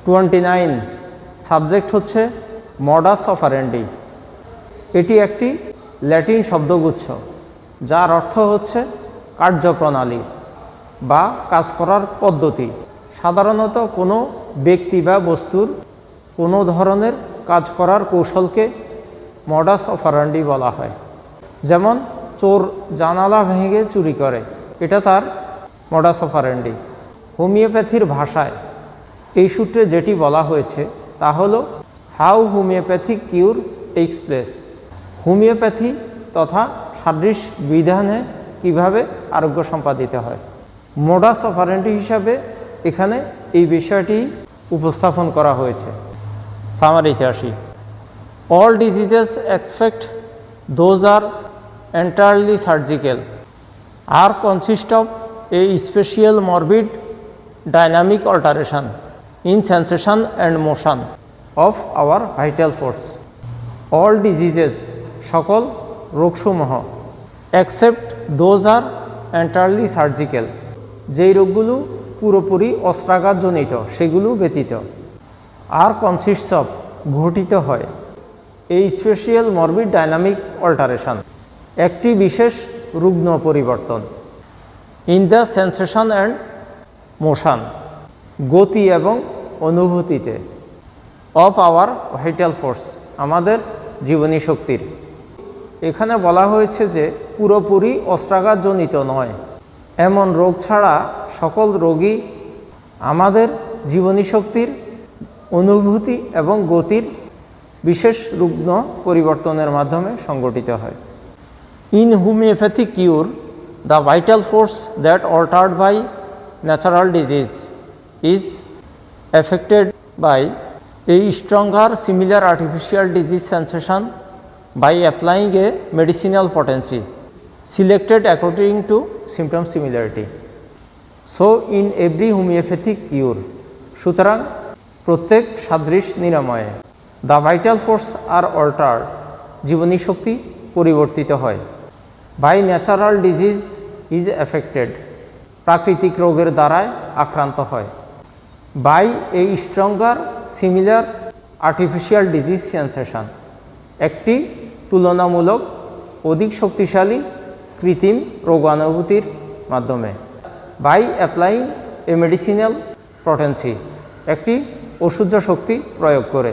29 subject হচ্ছে modus operandi. এটি একটি ল্যাটিন শব্দগুচ্ছ যার অর্থ হচ্ছে কার্যপ্রণালী বা কাজ করার পদ্ধতি। সাধারণত কোনো ব্যক্তি বা বস্তুর কোনো ধরনের কাজ করার কৌশলকে মডাস অপারেন্ডি বলা হয়। যেমন চোর জানালা ভেঙে চুরি করে, এটা তার মডাস অপারেন্ডি। হোমিওপ্যাথির ভাষায় এই সূত্রে যেটি বলা হয়েছে তা হলো how homeopathic cure takes place. Homeopathy তথা সাদৃশ বিধানে কিভাবে আরোগ্য সম্পাদিত হয়। মোডাস অপারেন্ডি হিসাবে এখানে এই বিষয়টি উপস্থাপন করা হয়েছে। সামারিতে আসি। All diseases except those are entirely surgical are consist of a special morbid dynamic alteration in sensation and motion of our vital force. All diseases সকল রোগসমূহ except those are entirely surgical যেই রোগগুলো পুরোপুরি অস্ত্রাঘাতজনিত সেগুলো ব্যতীত are consists of ঘটিত হয় a special morbid dynamic alteration একটি বিশেষ রুগ্ন পরিবর্তন in the sensation and motion গতি এবং অনুভূতিতে অফ আওয়ার ভাইটাল ফোর্স আমাদের জীবনী শক্তির। এখানে বলা হয়েছে যে পুরোপুরি অস্ত্রাঘাতজনিত নয় এমন রোগ ছাড়া সকল রোগই আমাদের জীবনী শক্তির অনুভূতি এবং গতির বিশেষ রুগ্ন পরিবর্তনের মাধ্যমে সংগঠিত হয়। In homeopathic cure, the vital force that altered by natural disease is affected by a stronger similar artificial disease sensation by applying a medicinal potency selected according to symptom similarity. So in every homeopathic cure, সুতরাং প্রত্যেক সাদৃশ নিরাময়ে the vital force are altered জীবনী শক্তি পরিবর্তিত হয় by natural disease is affected প্রাকৃতিক রোগের দ্বারায় আক্রান্ত হয় বাই এই stronger similar artificial disease sensation একটি তুলনামূলক অধিক শক্তিশালী কৃত্রিম রোগানুভূতির মাধ্যমে by applying a medicinal potency একটি ওষুধ শক্তি প্রয়োগ করে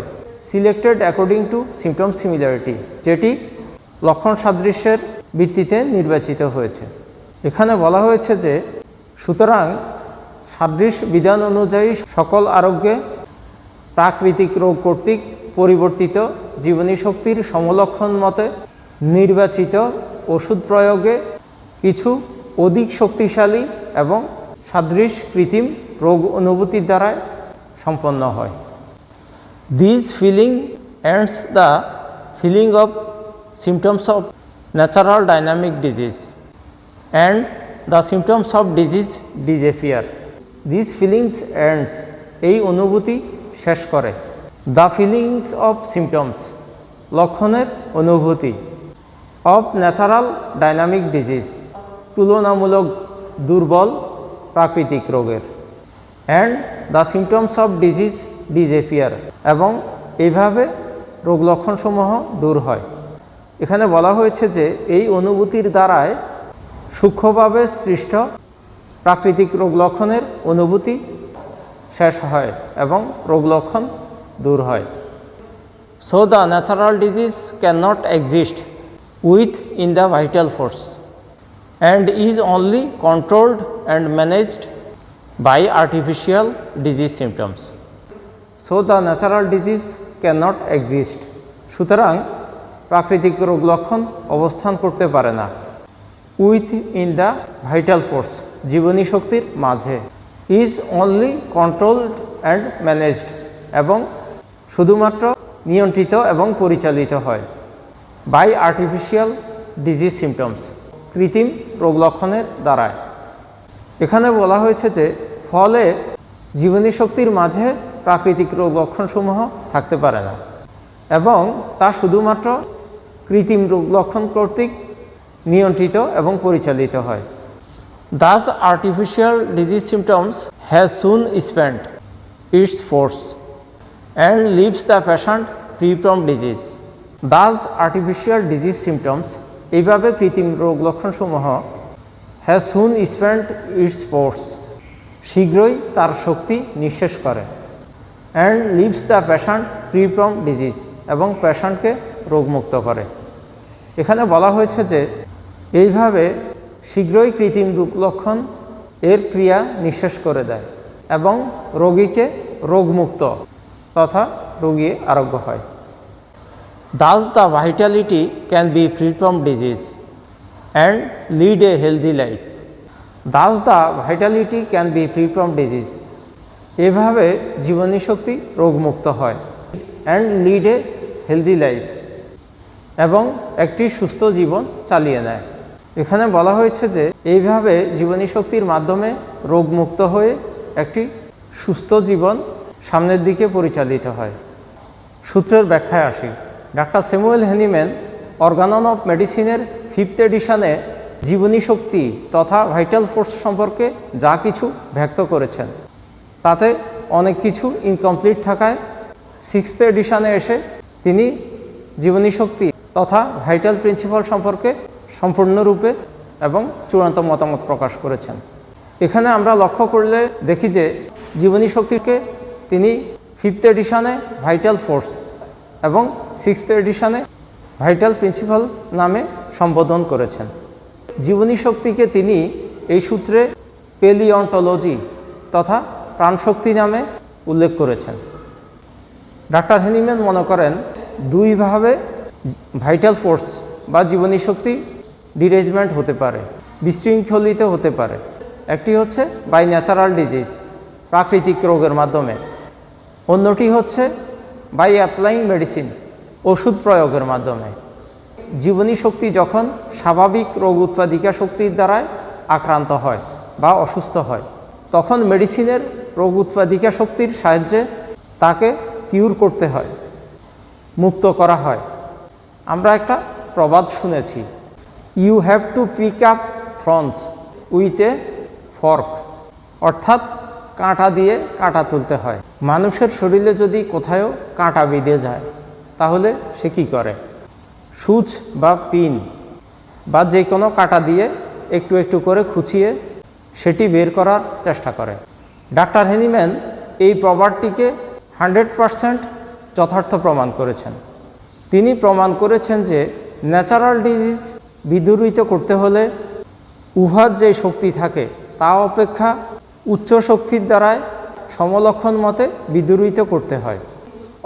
selected according to symptom similarity যেটি লক্ষণ সাদৃশ্যের ভিত্তিতে নির্বাচিত হয়েছে। এখানে বলা হয়েছে যে সুতরাং সাদৃশ বিধান অনুযায়ী সকল আরোগ্যে প্রাকৃতিক রোগ কর্তৃক পরিবর্তিত জীবনী শক্তির সমলক্ষণ মতে নির্বাচিত ওষুধ প্রয়োগে কিছু অধিক শক্তিশালী এবং সাদৃশ কৃত্রিম রোগ অনুভূতির দ্বারা সম্পন্ন হয়। This feeling ends the feeling of symptoms of natural dynamic disease and the symptoms of disease disappear. These feelings ends এই অনুভূতি শেষ করে the feelings of symptoms লক্ষণের অনুভূতি of natural dynamic disease তুলনামূলক দুর্বল প্রাকৃতিক রোগের and the symptoms of disease disappear এবং এইভাবে রোগ লক্ষণসমূহ দূর হয়। এখানে বলা হয়েছে যে এই অনুভূতির দ্বারায় সূক্ষ্মভাবে সৃষ্ট প্রাকৃতিক রোগ লক্ষণের অনুভূতি শেষ হয় এবং রোগ লক্ষণ দূর হয়। So the natural disease cannot exist within the vital force and is only controlled and managed by artificial disease symptoms. So the natural disease cannot exist সুতরাং প্রাকৃতিক রোগ লক্ষণ অবস্থান করতে পারে না within the vital force জীবনী শক্তির মাঝে is only controlled and managed এবং শুধুমাত্র নিয়ন্ত্রিত এবং পরিচালিত হয় বাই আর্টিফিশিয়াল ডিজিজ সিমটমস কৃত্রিম রোগ লক্ষণের দ্বারায়। এখানে বলা হয়েছে যে ফলে জীবনী শক্তির মাঝে প্রাকৃতিক রোগ লক্ষণসমূহ থাকতে পারে না এবং তা শুধুমাত্র কৃত্রিম রোগ লক্ষণ কর্তৃক নিয়ন্ত্রিত এবং পরিচালিত হয়। Thus artificial disease symptoms has soon spent its force and leaves the patient free from disease. Thus artificial disease symptoms এইভাবে কৃত্রিম রোগ লক্ষণসমূহ has soon spent its force শীঘ্রই তার শক্তি নিঃশেষ করে and leaves the patient free from disease এবং পেশেন্টকে রোগমুক্ত করে। এখানে বলা হয়েছে যে এইভাবে শীঘ্রই কৃত্রিম রোগ লক্ষণ এর ক্রিয়া নিঃশেষ করে দেয় এবং রোগীকে রোগমুক্ত তথা রোগী আরোগ্য হয়। Thus the vitality can be free from disease and lead a healthy life. Thus the vitality can be free from disease. এভাবে জীবনী শক্তি রোগমুক্ত হয় and lead a healthy life এবং একটি সুস্থ জীবন চালিয়ে নেয়। এখানে বলা হয়েছে যে এইভাবে জীবনী শক্তির মাধ্যমে রোগমুক্ত হয়ে একটি সুস্থ জীবন সামনের দিকে পরিচালিত হয়। সূত্রের ব্যাখ্যায় আসি। Doctor Samuel Hahnemann Organon of মেডিসিনের 5th এডিশনে জীবনী শক্তি তথা ভাইটাল ফোর্স সম্পর্কে যা কিছু ব্যক্ত করেছেন তাতে অনেক কিছু ইনকমপ্লিট থাকায় 6th এডিশনে এসে তিনি জীবনী শক্তি তথা ভাইটাল প্রিন্সিপাল সম্পর্কে সম্পূর্ণরূপে এবং চূড়ান্ত মতামত প্রকাশ করেছেন। এখানে আমরা লক্ষ্য করলে দেখি যে জীবনী শক্তিকে তিনি 5th এডিশনে ভাইটাল ফোর্স এবং 6th এডিশনে ভাইটাল প্রিন্সিপাল নামে সম্বোধন করেছেন। জীবনী শক্তিকে তিনি এই সূত্রে পেলিওন্টোলজি তথা প্রাণশক্তি নামে উল্লেখ করেছেন। ডাক্তার হ্যানিম্যান মনে করেন দুইভাবে ভাইটাল ফোর্স বা জীবনী শক্তি ডিরেজমেন্ট হতে পারে, বিশৃঙ্খলিত হতে পারে। একটি হচ্ছে বাই ন্যাচারাল ডিজিজ প্রাকৃতিক রোগের মাধ্যমে, অন্যটি হচ্ছে বাই অ্যাপ্লাইং মেডিসিন ওষুধ প্রয়োগের মাধ্যমে। জীবনী শক্তি যখন স্বাভাবিক রোগ উৎপাদিকা শক্তির দ্বারায় আক্রান্ত হয় বা অসুস্থ হয় তখন মেডিসিনের রোগ উৎপাদিকা শক্তির সাহায্যে তাকে কিউর করতে হয়, মুক্ত করা হয়। আমরা একটা প্রবাদ শুনেছি, you have to pick up thorns with a fork, অর্থাৎ কাঁটা দিয়ে কাঁটা তুলতে হয়। মানুষের শরীরে যদি কোথাও কাঁটা বিঁধে যায় তাহলে সে কী করে? সূচ বা পিন বা যে কোনো কাঁটা দিয়ে একটু একটু করে খুঁচিয়ে সেটি বের করার চেষ্টা করে। ডাক্তার হ্যানিম্যান এই প্রবাদটিকে 100% যথার্থ প্রমাণ করেছেন। তিনি প্রমাণ করেছেন যে ন্যাচারাল ডিজিজ বিদূরিত করতে হলে উহার যে শক্তি থাকে তা অপেক্ষা উচ্চ শক্তির দ্বারায় সমলক্ষণ মতে বিদূরিত করতে হয়।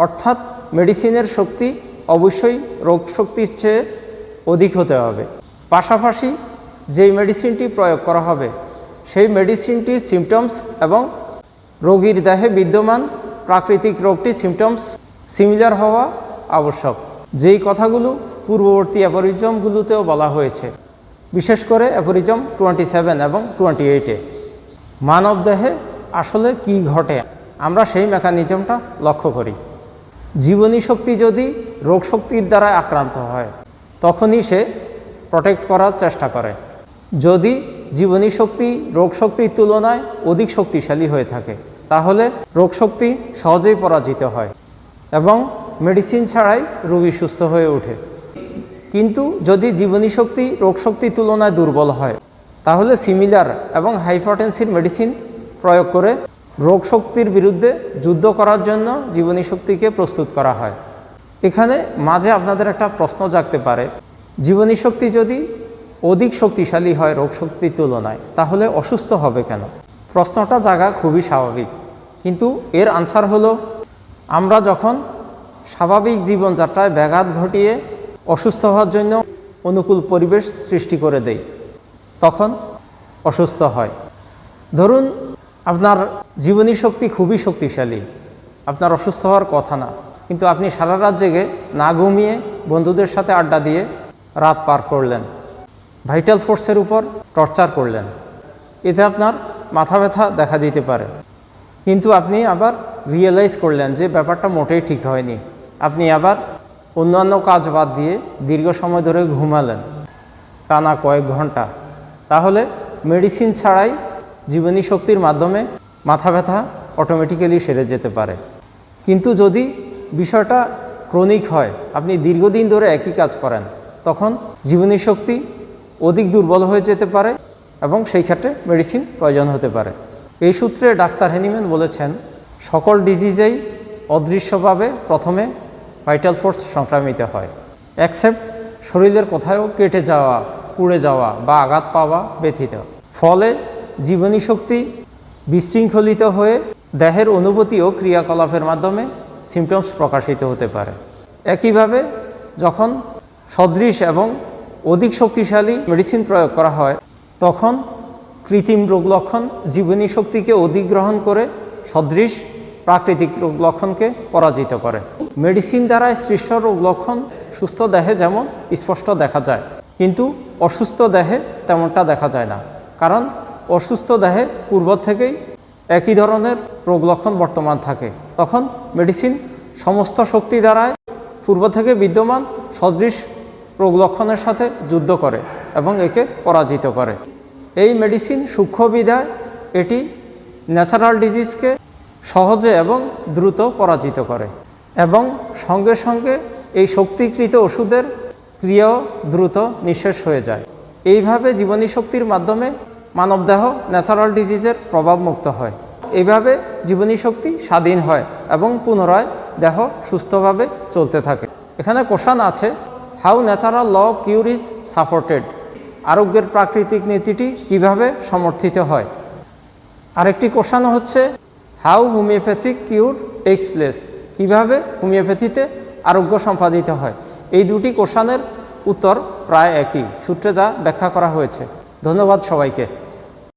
অর্থাৎ মেডিসিনের শক্তি অবশ্যই রোগ শক্তির চেয়ে অধিক হতে হবে। পাশাপাশি যেই মেডিসিনটি প্রয়োগ করা হবে সেই মেডিসিনটির সিমটমস এবং রোগীর দেহে বিদ্যমান প্রাকৃতিক রোগটির সিমটমস সিমিলার হওয়া আবশ্যক। যেই কথাগুলো পূর্ববর্তী অ্যাফোরিজমগুলোতেও বলা হয়েছে, বিশেষ করে অ্যাফোরিজম 27 এবং 28-এ। মানব দেহে আসলে কি ঘটে আমরা সেই মেকানিজমটা লক্ষ্য করি। জীবনী শক্তি যদি রোগ শক্তির দ্বারা আক্রান্ত হয় তখনই সে প্রটেক্ট করার চেষ্টা করে। যদি জীবনী শক্তি রোগ শক্তির তুলনায় অধিক শক্তিশালী হয়ে থাকে তাহলে রোগ শক্তি সহজেই পরাজিত হয় এবং মেডিসিন ছাড়াই রোগী সুস্থ হয়ে ওঠে। কিন্তু যদি জীবনী শক্তি রোগ শক্তির তুলনায় দুর্বল হয় তাহলে সিমিলার এবং হাইপারটেনসিভ মেডিসিন প্রয়োগ করে রোগ শক্তির বিরুদ্ধে যুদ্ধ করার জন্য জীবনী শক্তিকে প্রস্তুত করা হয়। এখানে মাঝে আপনাদের একটা প্রশ্ন জাগতে পারে, জীবনী শক্তি যদি অধিক শক্তিশালী হয় রোগ শক্তির তুলনায় তাহলে অসুস্থ হবে কেন? প্রশ্নটা জাগা খুবই স্বাভাবিক, কিন্তু এর আনসার হলো আমরা যখন স্বাভাবিক জীবনযাত্রায় ব্যাঘাত ঘটিয়ে অসুস্থ হওয়ার জন্য অনুকূল পরিবেশ সৃষ্টি করে দেই তখন অসুস্থ হয়। ধরুন আপনার জীবনী শক্তি খুবই শক্তিশালী, আপনার অসুস্থ হওয়ার কথা না, কিন্তু আপনি সারা রাত জেগে না ঘুমিয়ে বন্ধুদের সাথে আড্ডা দিয়ে রাত পার করলেন, ভাইটাল ফোর্সের উপর টর্চার করলেন, এতে আপনার মাথা ব্যথা দেখা দিতে পারে। কিন্তু আপনি আবার রিয়েলাইজ করলেন যে ব্যাপারটা মোটেই ঠিক হয়নি, আপনি আবার অন্যান্য কাজ বাদ দিয়ে দীর্ঘ সময় ধরে ঘুমালেন টানা কয়েক ঘন্টা, তাহলে মেডিসিন ছাড়াই জীবনী শক্তির মাধ্যমে মাথা ব্যথা অটোমেটিক্যালি সেরে যেতে পারে। কিন্তু যদি বিষয়টা ক্রনিক হয়, আপনি দীর্ঘদিন ধরে একই কাজ করেন, তখন জীবনী শক্তি অধিক দুর্বল হয়ে যেতে পারে এবং সেই ক্ষেত্রে মেডিসিন প্রয়োজন হতে পারে। এই সূত্রে ডাক্তার হ্যানিম্যান বলেছেন, সকল ডিজিজেই অদৃশ্যভাবে প্রথমে ভাইটাল ফোর্স সংক্রামিত হয়, এক্সেপ্ট শরীরের কোথাও কেটে যাওয়া, পুড়ে যাওয়া বা আঘাত পাওয়া ব্যতীত। ফলে জীবনী শক্তি বিশৃঙ্খলিত হয়ে দেহের অনুভূতি ও ক্রিয়াকলাপের মাধ্যমে সিমটমস প্রকাশিত হতে পারে। একইভাবে যখন সদৃশ এবং অধিক শক্তিশালী মেডিসিন প্রয়োগ করা হয়, তখন কৃত্রিম রোগ লক্ষণ জীবনী শক্তিকে অধিগ্রহণ করে সদৃশ প্রাকৃতিক রোগ লক্ষণকে পরাজিত করে। মেডিসিন দ্বারা সৃষ্ট রোগ লক্ষণ সুস্থ দেহে যেমন স্পষ্ট দেখা যায়, কিন্তু অসুস্থ দেহে তেমনটা দেখা যায় না, কারণ অসুস্থ দেহে পূর্ব থেকেই একই ধরনের রোগ লক্ষণ বর্তমান থাকে। তখন মেডিসিন সমস্ত শক্তি দ্বারায় পূর্ব থেকে বিদ্যমান সদৃশ রোগ লক্ষণের সাথে যুদ্ধ করে এবং একে পরাজিত করে। এই মেডিসিন সূক্ষ্ম বিধায় এটি ন্যাচারাল ডিজিজকে সহজে এবং দ্রুত পরাজিত করে এবং সঙ্গে সঙ্গে এই শক্তিকৃত ওষুধের ক্রিয়াও দ্রুত নিঃশেষ হয়ে যায়। এইভাবে জীবনী শক্তির মাধ্যমে মানবদেহ ন্যাচারাল ডিজিজের প্রভাব মুক্ত হয়। এইভাবে জীবনী শক্তি স্বাধীন হয় এবং পুনরায় দেহ সুস্থভাবে চলতে থাকে। এখানে কোশ্চেন আছে, how natural law of cure is supported? আরোগ্যের প্রাকৃতিক নীতিটি কিভাবে সমর্থিত হয়? আরেকটি কোশ্চেন হচ্ছে, how homeopathic cure takes place? কিভাবে হোমিওপ্যাথিতে আরোগ্য সম্পাদিত হয়? এই দুটি কোশ্চেনের উত্তর প্রায় একই সূত্রে যা ব্যাখ্যা করা হয়েছে। ধন্যবাদ সবাইকে।